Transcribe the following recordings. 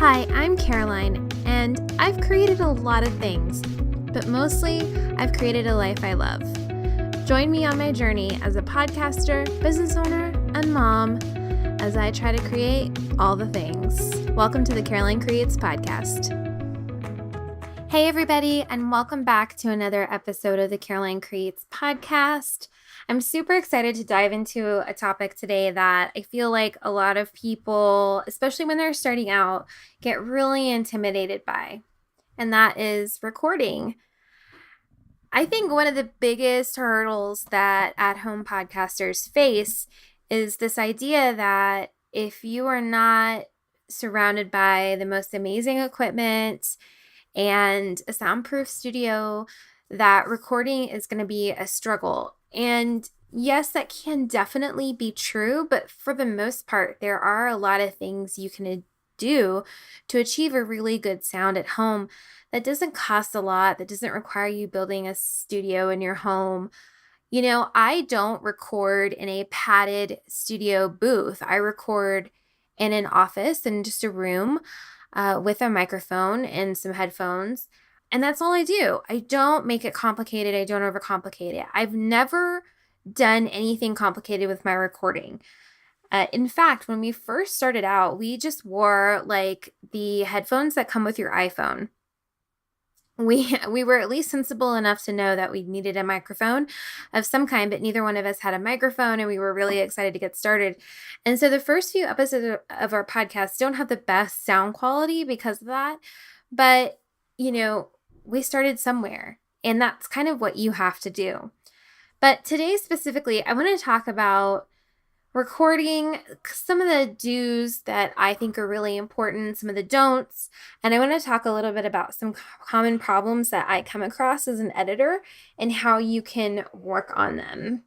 Hi, I'm Caroline, and I've created a lot of things, but mostly I've created a life I love. Join me on my journey as a podcaster, business owner, and mom as I try to create all the things. Welcome to the Caroline Creates podcast. Hey everybody, and welcome back to another episode of the Caroline Creates podcast. I'm super excited to dive into a topic today that I feel like a lot of people, especially when they're starting out, get really intimidated by, and that is recording. I think one of the biggest hurdles that at-home podcasters face is this idea that if you are not surrounded by the most amazing equipment and a soundproof studio, that recording is going to be a struggle. And yes, that can definitely be true, but for the most part, there are a lot of things you can do to achieve a really good sound at home that doesn't cost a lot, that doesn't require you building a studio in your home. You know, I don't record in a padded studio booth. I record in an office, in just a room with a microphone and some headphones. And that's all I do. I don't make it complicated. I don't overcomplicate it. I've never done anything complicated with my recording. In fact, when we first started out, we just wore like the headphones that come with your iPhone. We were at least sensible enough to know that we needed a microphone of some kind, but neither one of us had a microphone, and we were really excited to get started. And so the first few episodes of our podcast don't have the best sound quality because of that. But, you know, we started somewhere, and that's kind of what you have to do. But today specifically, I want to talk about recording, some of the do's that I think are really important, some of the don'ts, and I want to talk a little bit about some common problems that I come across as an editor and how you can work on them.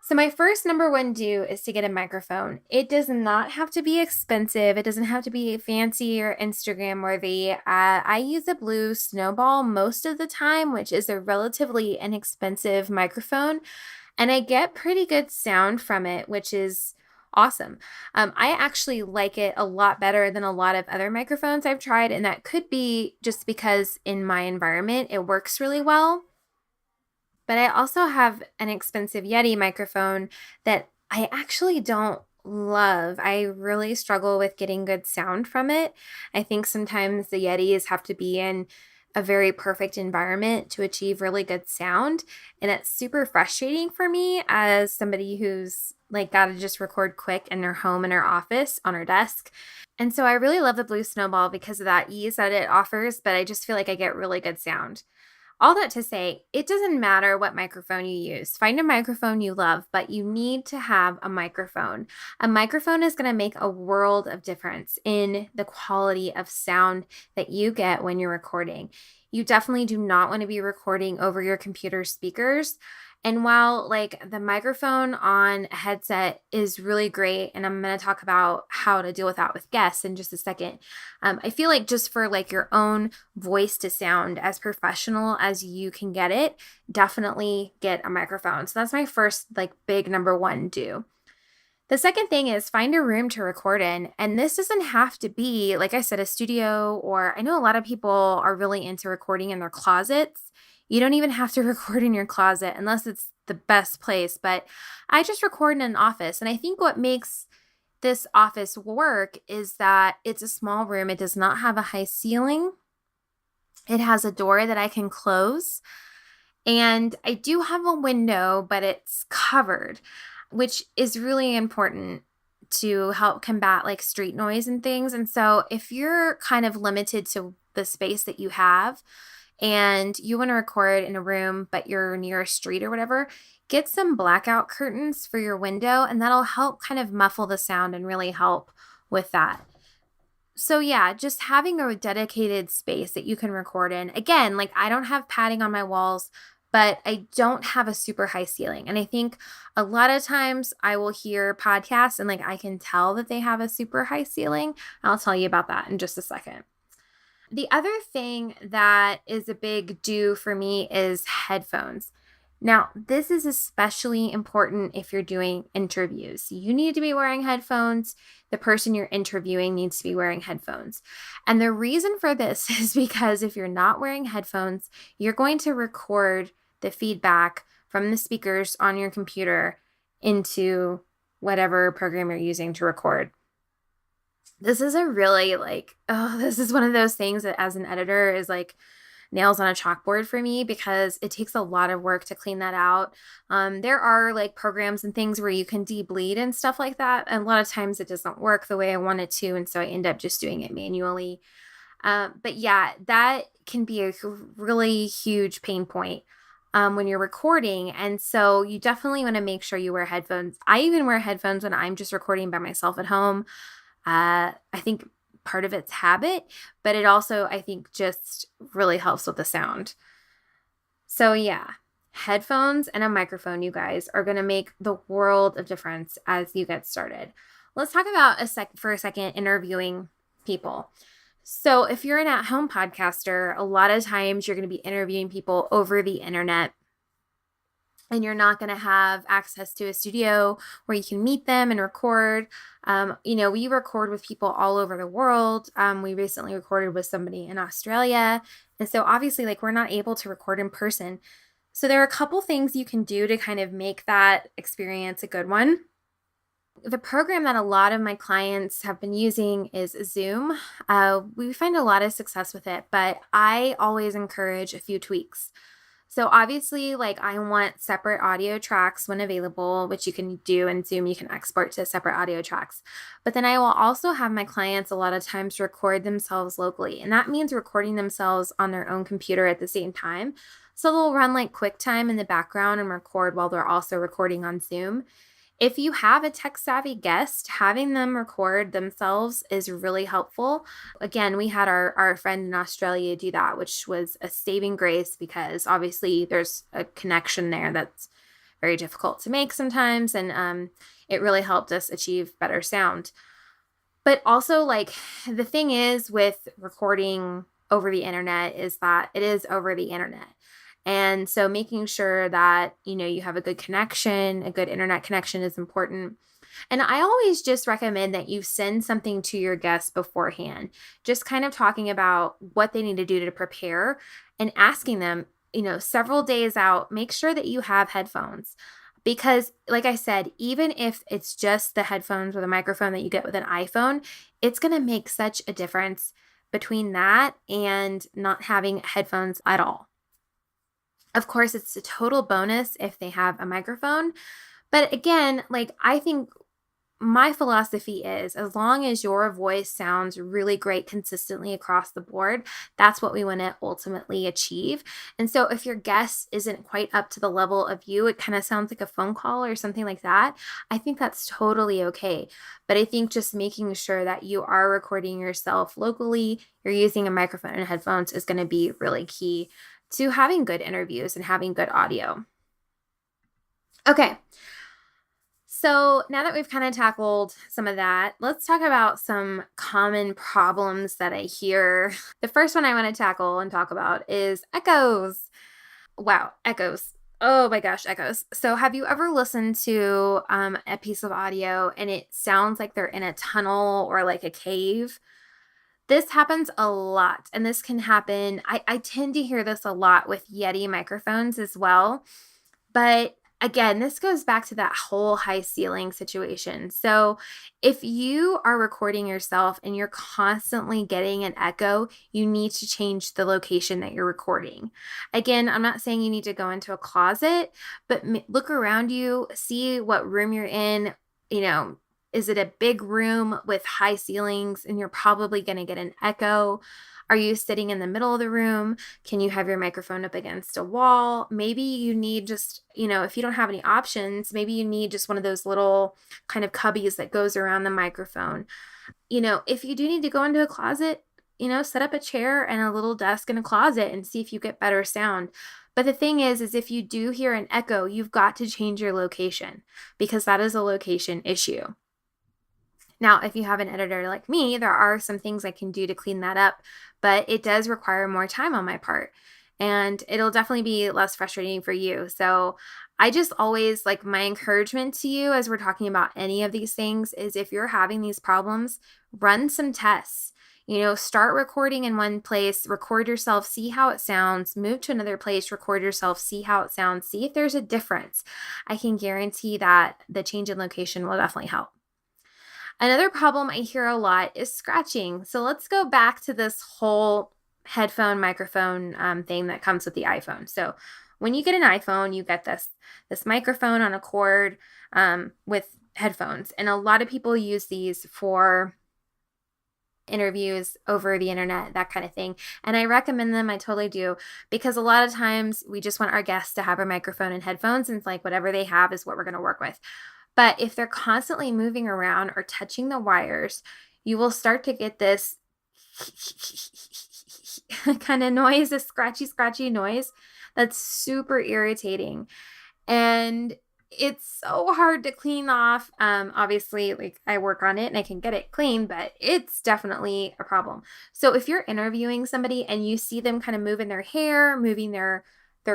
So my first number one do is to get a microphone. It does not have to be expensive. It doesn't have to be fancy or Instagram worthy. I use a Blue Snowball most of the time, which is a relatively inexpensive microphone, and I get pretty good sound from it, which is awesome. I actually like it a lot better than a lot of other microphones I've tried, and that could be just because in my environment it works really well. But I also have an expensive Yeti microphone that I actually don't love. I really struggle with getting good sound from it. I think sometimes the Yetis have to be in a very perfect environment to achieve really good sound. And it's super frustrating for me as somebody who's like got to just record quick in their home, in their office, on her desk. And so I really love the Blue Snowball because of that ease that it offers, but I just feel like I get really good sound. All that to say, it doesn't matter what microphone you use. Find a microphone you love, but you need to have a microphone. A microphone is going to make a world of difference in the quality of sound that you get when you're recording. You definitely do not want to be recording over your computer speakers. And while like the microphone on a headset is really great, and I'm going to talk about how to deal with that with guests in just a second, I feel like just for like your own voice to sound as professional as you can get it, definitely get a microphone. So that's my first like big number one do. The second thing is find a room to record in. And this doesn't have to be, like I said, a studio, or I know a lot of people are really into recording in their closets. You don't even have to record in your closet unless it's the best place. But I just record in an office. And I think what makes this office work is that it's a small room. It does not have a high ceiling. It has a door that I can close. And I do have a window, but it's covered, which is really important to help combat like street noise and things. And so if you're kind of limited to the space that you have, and you want to record in a room, but you're near a street or whatever, get some blackout curtains for your window, and that'll help kind of muffle the sound and really help with that. So yeah, just having a dedicated space that you can record in. Again, like I don't have padding on my walls, but I don't have a super high ceiling. And I think a lot of times I will hear podcasts and like I can tell that they have a super high ceiling. I'll tell you about that in just a second. The other thing that is a big do for me is headphones. Now, this is especially important if you're doing interviews. You need to be wearing headphones. The person you're interviewing needs to be wearing headphones. And the reason for this is because if you're not wearing headphones, you're going to record the feedback from the speakers on your computer into whatever program you're using to record. This is a really this is one of those things that as an editor is like nails on a chalkboard for me because it takes a lot of work to clean that out. There are like programs and things where you can debleed and stuff like that. And a lot of times it doesn't work the way I want it to. And so I end up just doing it manually. But yeah, that can be a really huge pain point when you're recording. And so you definitely want to make sure you wear headphones. I even wear headphones when I'm just recording by myself at home. I think part of it's habit, but it also, I think, just really helps with the sound. So yeah, headphones and a microphone, you guys, are going to make the world of difference as you get started. Let's talk about for a second interviewing people. So if you're an at-home podcaster, a lot of times you're going to be interviewing people over the internet. And you're not going to have access to a studio where you can meet them and record. We record with people all over the world. We recently recorded with somebody in Australia. And so obviously, we're not able to record in person. So there are a couple things you can do to kind of make that experience a good one. The program that a lot of my clients have been using is Zoom. We find a lot of success with it, but I always encourage a few tweaks. So obviously, I want separate audio tracks when available, which you can do in Zoom. You can export to separate audio tracks. But then I will also have my clients a lot of times record themselves locally. And that means recording themselves on their own computer at the same time. So they'll run QuickTime in the background and record while they're also recording on Zoom. If you have a tech-savvy guest, having them record themselves is really helpful. Again, we had our friend in Australia do that, which was a saving grace because obviously there's a connection there that's very difficult to make sometimes, and it really helped us achieve better sound. But also, the thing is with recording over the internet is that it is over the internet. And so making sure that, you have a good connection, a good internet connection is important. And I always just recommend that you send something to your guests beforehand, just kind of talking about what they need to do to prepare and asking them, several days out, make sure that you have headphones. Because like I said, even if it's just the headphones or the microphone that you get with an iPhone, it's going to make such a difference between that and not having headphones at all. Of course, it's a total bonus if they have a microphone. But again, I think my philosophy is as long as your voice sounds really great consistently across the board, that's what we want to ultimately achieve. And so if your guest isn't quite up to the level of you, it kind of sounds like a phone call or something like that, I think that's totally okay. But I think just making sure that you are recording yourself locally, you're using a microphone and headphones is going to be really key to having good interviews and having good audio. Okay, so now that we've kind of tackled some of that, let's talk about some common problems that I hear. The first one I want to tackle and talk about is echoes. Wow, echoes. Oh my gosh, echoes. So have you ever listened to a piece of audio and it sounds like they're in a tunnel or like a cave? This happens a lot, and this can happen. I tend to hear this a lot with Yeti microphones as well. But again, this goes back to that whole high ceiling situation. So if you are recording yourself and you're constantly getting an echo, you need to change the location that you're recording. Again, I'm not saying you need to go into a closet, but look around you, see what room you're in, is it a big room with high ceilings and you're probably going to get an echo? Are you sitting in the middle of the room? Can you have your microphone up against a wall? Maybe you need just, if you don't have any options, maybe you need just one of those little kind of cubbies that goes around the microphone. If you do need to go into a closet, set up a chair and a little desk in a closet and see if you get better sound. But the thing is if you do hear an echo, you've got to change your location because that is a location issue. Now, if you have an editor like me, there are some things I can do to clean that up, but it does require more time on my part. and it'll definitely be less frustrating for you. So I just always like my encouragement to you as we're talking about any of these things is if you're having these problems, run some tests. Start recording in one place, record yourself, see how it sounds, move to another place, record yourself, see how it sounds, see if there's a difference. I can guarantee that the change in location will definitely help. Another problem I hear a lot is scratching. So let's go back to this whole headphone microphone thing that comes with the iPhone. So when you get an iPhone, you get this microphone on a cord with headphones. And a lot of people use these for interviews over the internet, that kind of thing. And I recommend them. I totally do. Because a lot of times we just want our guests to have a microphone and headphones. And it's like whatever they have is what we're going to work with. But if they're constantly moving around or touching the wires, you will start to get this kind of noise, this scratchy noise that's super irritating. And it's so hard to clean off. Obviously, like I work on it and I can get it clean, but it's definitely a problem. So if you're interviewing somebody and you see them kind of moving their hair, moving their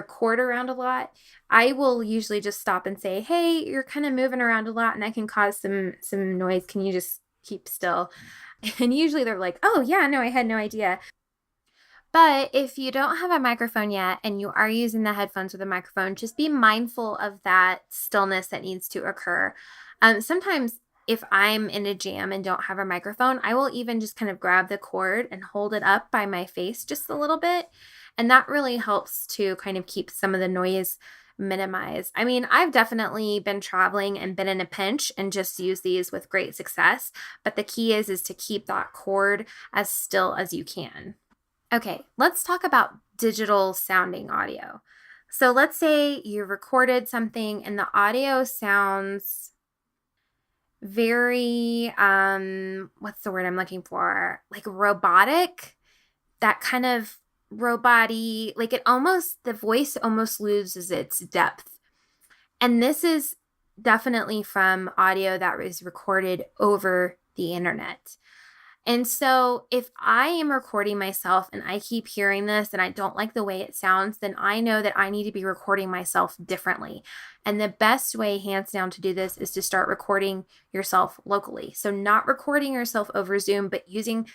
cord around a lot, I will usually just stop and say, hey, you're kind of moving around a lot and I can cause some noise. Can you just keep still? And usually they're like, oh yeah, no, I had no idea. But if you don't have a microphone yet and you are using the headphones with a microphone, just be mindful of that stillness that needs to occur. Sometimes if I'm in a jam and don't have a microphone, I will even just kind of grab the cord and hold it up by my face just a little bit. And that really helps to kind of keep some of the noise minimized. I mean, I've definitely been traveling and been in a pinch and just used these with great success. But the key is to keep that cord as still as you can. Okay, let's talk about digital sounding audio. So let's say you recorded something and the audio sounds very, what's the word I'm looking for? Like robotic, that kind of robot-y, like the voice almost loses its depth. And this is definitely from audio that was recorded over the internet. And so if I am recording myself and I keep hearing this and I don't like the way it sounds, then I know that I need to be recording myself differently. And the best way, hands down, to do this is to start recording yourself locally. So not recording yourself over Zoom, but using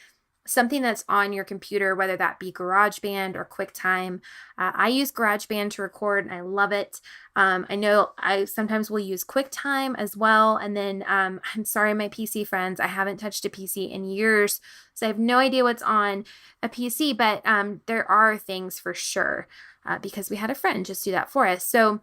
something that's on your computer, whether that be GarageBand or QuickTime. I use GarageBand to record and I love it. I know I sometimes will use QuickTime as well. And then I'm sorry, my PC friends, I haven't touched a PC in years, so I have no idea what's on a PC, but there are things for sure because we had a friend just do that for us. So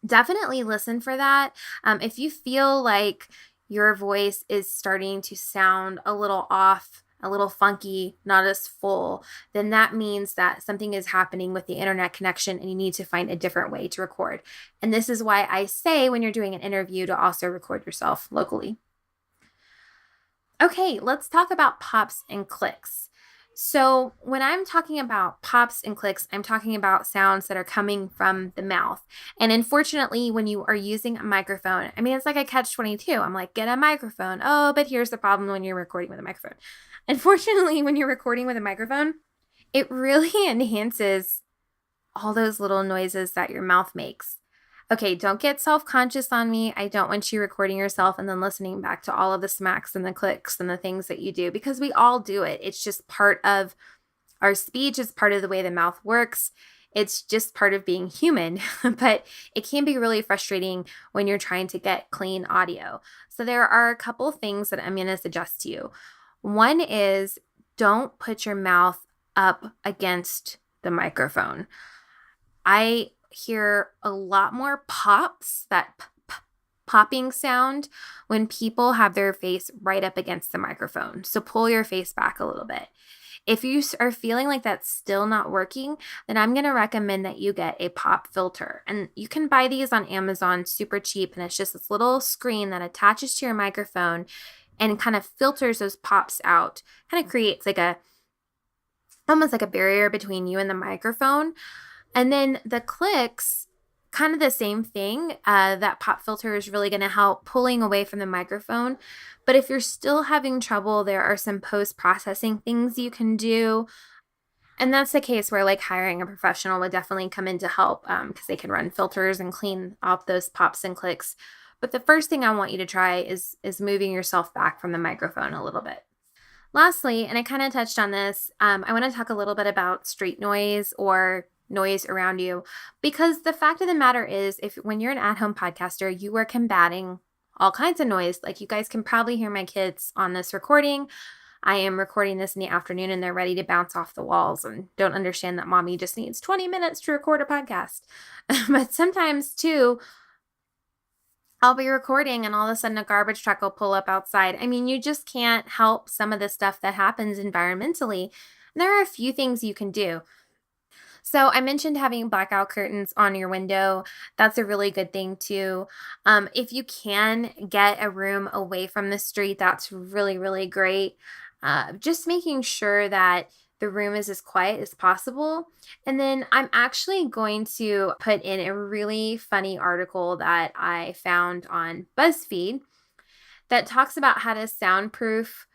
definitely listen for that. If you feel like your voice is starting to sound a little off, a little funky, not as full, then that means that something is happening with the internet connection and you need to find a different way to record. And this is why I say when you're doing an interview to also record yourself locally. Okay, let's talk about pops and clicks. So when I'm talking about pops and clicks, I'm talking about sounds that are coming from the mouth. And unfortunately, when you are using a microphone, I mean, it's like a catch-22. I'm like, get a microphone. Oh, but here's the problem when you're recording with a microphone. Unfortunately, when you're recording with a microphone, it really enhances all those little noises that your mouth makes. Okay, don't get self-conscious on me. I don't want you recording yourself and then listening back to all of the smacks and the clicks and the things that you do, because we all do it. It's just part of our speech. It's part of the way the mouth works. It's just part of being human, but it can be really frustrating when you're trying to get clean audio. So there are a couple things that I'm going to suggest to you. One is don't put your mouth up against the microphone. I hear a lot more pops, that popping sound, when people have their face right up against the microphone. So pull your face back a little bit. If you are feeling like that's still not working, then I'm going to recommend that you get a pop filter. And you can buy these on Amazon super cheap. And it's just this little screen that attaches to your microphone and kind of filters those pops out. Kind of creates almost like a barrier between you and the microphone. And then the clicks, kind of the same thing. That pop filter is really going to help pulling away from the microphone. But if you're still having trouble, there are some post-processing things you can do. And that's the case where like hiring a professional would definitely come in to help because they can run filters and clean off those pops and clicks. But the first thing I want you to try is moving yourself back from the microphone a little bit. Lastly, and I kind of touched on this, I want to talk a little bit about street noise or noise around you, because the fact of the matter is, when you're an at-home podcaster, you are combating all kinds of noise. Like, you guys can probably hear my kids on this recording. I am recording this in the afternoon and they're ready to bounce off the walls and don't understand that mommy just needs 20 minutes to record a podcast. But sometimes too, I'll be recording and all of a sudden a garbage truck will pull up outside. I mean, you just can't help some of the stuff that happens environmentally. And there are a few things you can do. So I mentioned having blackout curtains on your window. That's a really good thing too. If you can get a room away from the street, that's really, really great. Just making sure that the room is as quiet as possible. And then I'm actually going to put in a really funny article that I found on Buzzfeed that talks about how to soundproof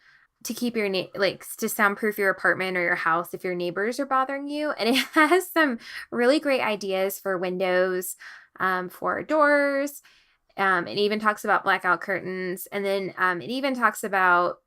to keep your to soundproof your apartment or your house if your neighbors are bothering you. And it has some really great ideas for windows, for doors. It even talks about blackout curtains. And then it even talks about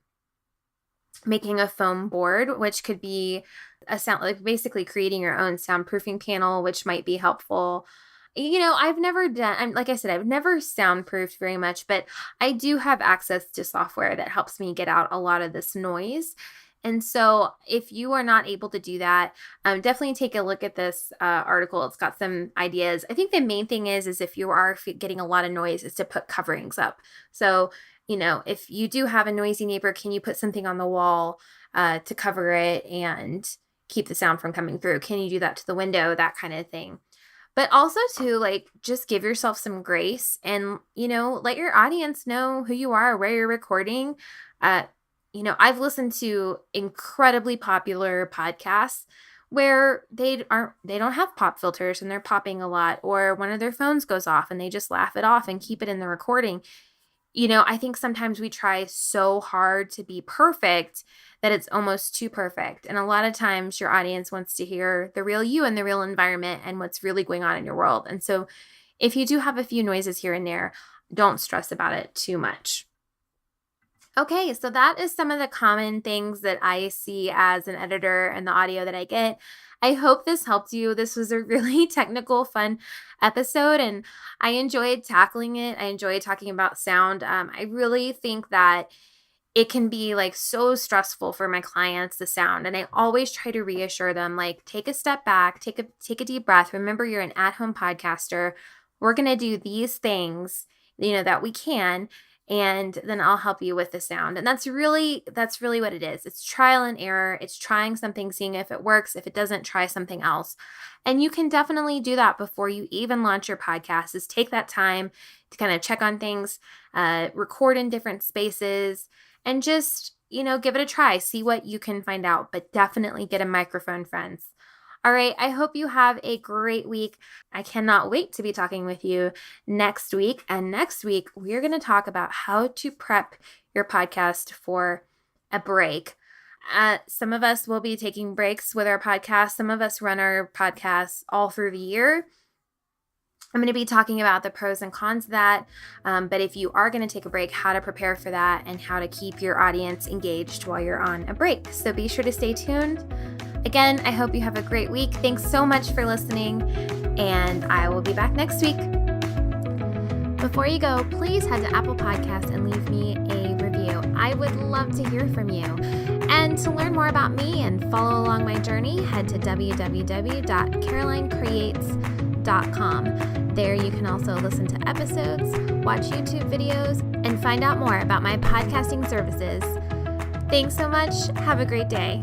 making a foam board, which could be a sound, like basically creating your own soundproofing panel, which might be helpful. You know, I've never done, like I said, I've never soundproofed very much, but I do have access to software that helps me get out a lot of this noise. And so if you are not able to do that, definitely take a look at this article. It's got some ideas. I think the main thing is if you are getting a lot of noise, is to put coverings up. So, you know, if you do have a noisy neighbor, can you put something on the wall to cover it and keep the sound from coming through? Can you do that to the window? That kind of thing. But also to like, just give yourself some grace and, you know, let your audience know who you are, where you're recording. You know, I've listened to incredibly popular podcasts where they don't have pop filters and they're popping a lot, or one of their phones goes off and they just laugh it off and keep it in the recording. You know, I think sometimes we try so hard to be perfect that it's almost too perfect. And a lot of times your audience wants to hear the real you and the real environment and what's really going on in your world. And so if you do have a few noises here and there, don't stress about it too much. Okay, so that is some of the common things that I see as an editor and the audio that I get. I hope this helped you. This was a really technical, fun episode, and I enjoyed tackling it. I enjoyed talking about sound. I really think that it can be like so stressful for my clients, the sound. And I always try to reassure them, like, take a step back, take a deep breath. Remember, you're an at-home podcaster. We're going to do these things, you know, that we can. And then I'll help you with the sound. And that's really what it is. It's trial and error. It's trying something, seeing if it works. If it doesn't, try something else. And you can definitely do that before you even launch your podcast, is take that time to kind of check on things, record in different spaces, and just, you know, give it a try. See what you can find out, but definitely get a microphone, friends. All right, I hope you have a great week. I cannot wait to be talking with you next week. And next week, we're going to talk about how to prep your podcast for a break. Some of us will be taking breaks with our podcast. Some of us run our podcasts all through the year. I'm going to be talking about the pros and cons of that. But if you are going to take a break, how to prepare for that and how to keep your audience engaged while you're on a break. So be sure to stay tuned. Again, I hope you have a great week. Thanks so much for listening, and I will be back next week. Before you go, please head to Apple Podcasts and leave me a review. I would love to hear from you. And to learn more about me and follow along my journey, head to www.carolinecreates.com. There you can also listen to episodes, watch YouTube videos, and find out more about my podcasting services. Thanks so much. Have a great day.